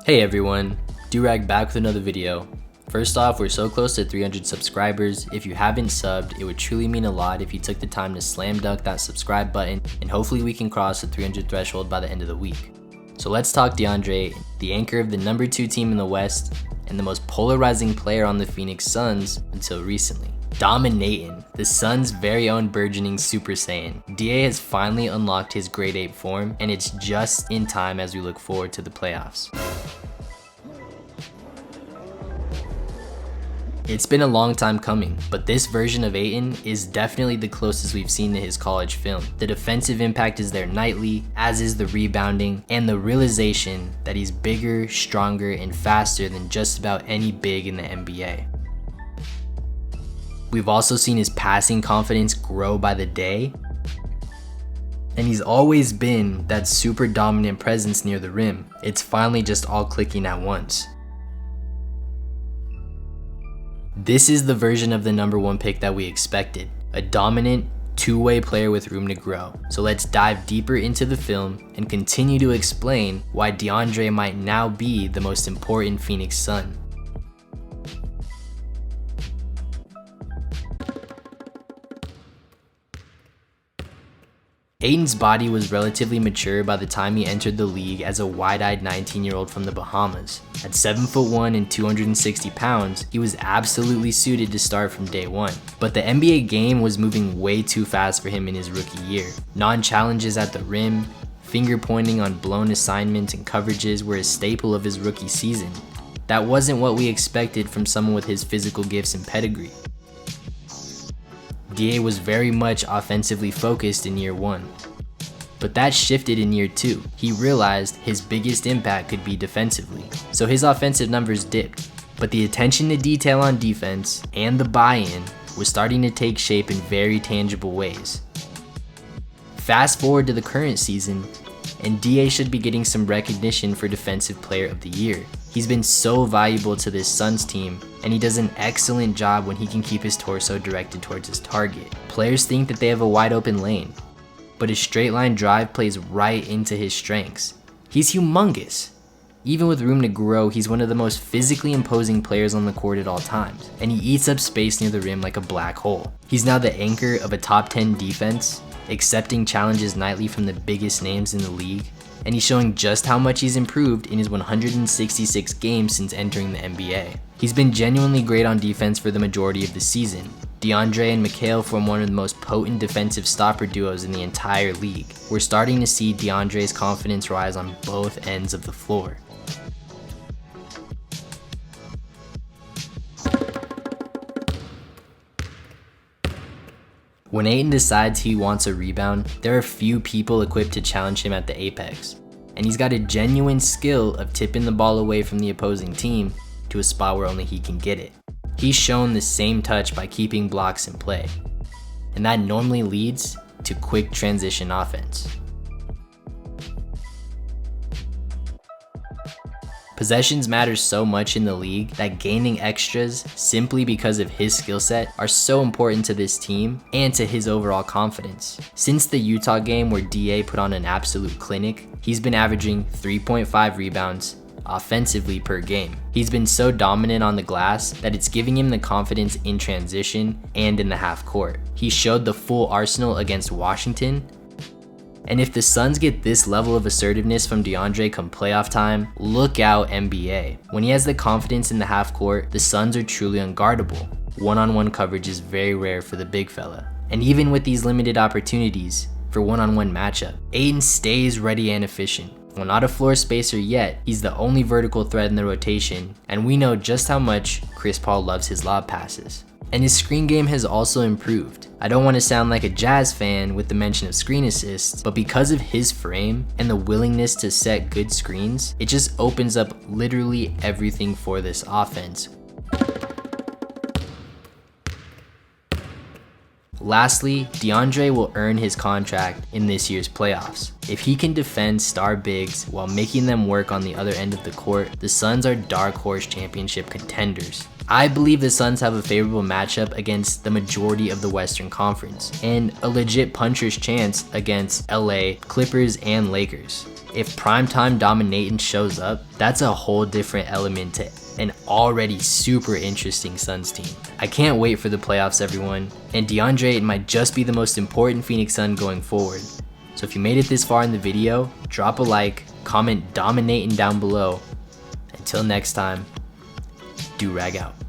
Hey everyone, Durag back with another video. First off, we're so close to 300 subscribers. If you haven't subbed, it would truly mean a lot if you took the time to slam dunk that subscribe button, and hopefully we can cross the 300 threshold by the end of the week. So let's talk Deandre Ayton, the anchor of the number 2 team in the West and the most polarizing player on the Phoenix Suns until recently. Dominayton, the Suns' very own burgeoning Super Saiyan. DA has finally unlocked his grade 8 form, and it's just in time as we look forward to the playoffs. It's been a long time coming, but this version of Ayton is definitely the closest we've seen to his college film. The defensive impact is there nightly, as is the rebounding, and the realization that he's bigger, stronger, and faster than just about any big in the NBA. We've also seen his passing confidence grow by the day, and he's always been that super dominant presence near the rim. It's finally just all clicking at once. This is the version of the number 1 pick that we expected, a dominant, two-way player with room to grow. So let's dive deeper into the film and continue to explain why Deandre might now be the most important Phoenix Sun. Ayton's body was relatively mature by the time he entered the league as a wide-eyed 19-year-old from the Bahamas. At 7'1" and 260 pounds, he was absolutely suited to start from day one. But the NBA game was moving way too fast for him in his rookie year. Non-challenges at the rim, finger pointing on blown assignments and coverages were a staple of his rookie season. That wasn't what we expected from someone with his physical gifts and pedigree. DA was very much offensively focused in year 1. But that shifted in year 2. He realized his biggest impact could be defensively, so his offensive numbers dipped. But the attention to detail on defense and the buy-in was starting to take shape in very tangible ways. Fast forward to the current season, and DA should be getting some recognition for Defensive Player of the Year. He's been so valuable to this Suns team, and he does an excellent job when he can keep his torso directed towards his target. Players think that they have a wide open lane, but his straight line drive plays right into his strengths. He's humongous. Even with room to grow, he's one of the most physically imposing players on the court at all times, and he eats up space near the rim like a black hole. He's now the anchor of a top 10 defense, accepting challenges nightly from the biggest names in the league, and he's showing just how much he's improved in his 166 games since entering the NBA. He's been genuinely great on defense for the majority of the season. Deandre and Mikal form one of the most potent defensive stopper duos in the entire league. We're starting to see Deandre's confidence rise on both ends of the floor. When Ayton decides he wants a rebound, there are few people equipped to challenge him at the apex, and he's got a genuine skill of tipping the ball away from the opposing team to a spot where only he can get it. He's shown the same touch by keeping blocks in play, and that normally leads to quick transition offense. Possessions matter so much in the league that gaining extras simply because of his skill set are so important to this team and to his overall confidence. Since the Utah game where DA put on an absolute clinic, he's been averaging 3.5 rebounds offensively per game. He's been so dominant on the glass that it's giving him the confidence in transition and in the half court. He showed the full arsenal against Washington. And if the Suns get this level of assertiveness from Deandre come playoff time, look out NBA. When he has the confidence in the half court, the Suns are truly unguardable. One-on-one coverage is very rare for the big fella. And even with these limited opportunities for one-on-one matchup, Ayton stays ready and efficient. While not a floor spacer yet, he's the only vertical threat in the rotation, and we know just how much Chris Paul loves his lob passes. And his screen game has also improved. I don't want to sound like a Jazz fan with the mention of screen assists, but because of his frame and the willingness to set good screens, it just opens up literally everything for this offense. Lastly, Deandre will earn his contract in this year's playoffs. If he can defend star bigs while making them work on the other end of the court, the Suns are dark horse championship contenders. I believe the Suns have a favorable matchup against the majority of the Western Conference, and a legit puncher's chance against LA, Clippers, and Lakers. If primetime Dominayton shows up, that's a whole different element to an already super interesting Suns team. I can't wait for the playoffs, everyone, and Deandre Ayton might just be the most important Phoenix Sun going forward. So if you made it this far in the video, drop a like, comment Dominayton down below. Until next time, Durag out.